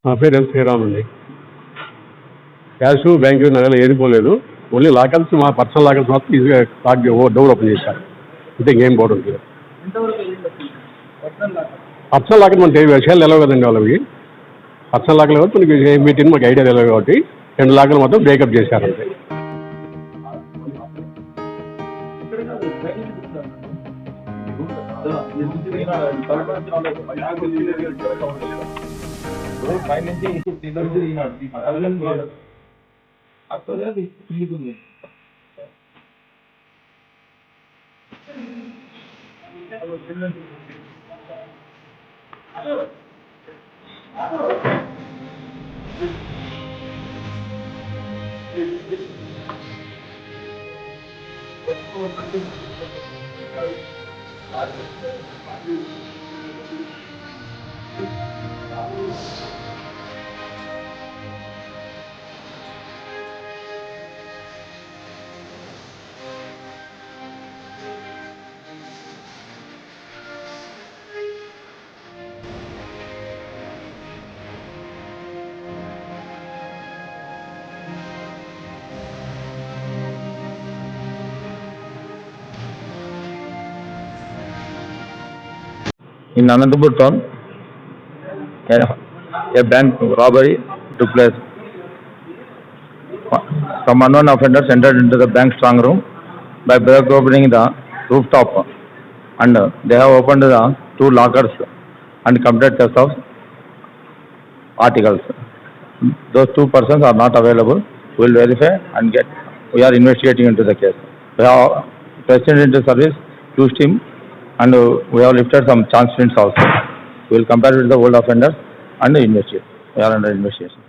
నా పేరు ఎం శ్రీరామ్ అండి. క్యాష్ బ్యాంకు నగలు ఏది పోలేదు. ఓన్లీ లాకర్స్, మా పర్సనల్ లాకర్స్ మాత్రం ఈజీగా డోర్ ఓపెన్ చేశారు. అంటే ఇంకేం పోవడం లేదు. పర్సనల్ లాకర్ మనకి విషయాలు తెలియవు కదండి వాళ్ళవి. పర్సనల్ లాకర్లు కాబట్టి మనకి ఏం పెట్టింది మాకు ఐడియా తెలియదు కాబట్టి 2 లాకర్లు మాత్రం బ్రేకప్ చేశారు అంతే. In Anantapur town, a bank robbery took place. Some unknown offenders entered into the bank strong room by break opening the rooftop, and they have opened the 2 lockers and completed theft of articles. Those 2 persons are not available. We will verify and we are investigating into the case. We have presented into service, used him, and we have lifted some charge prints also. We will compare with the old offenders and investigate. We are under investigation.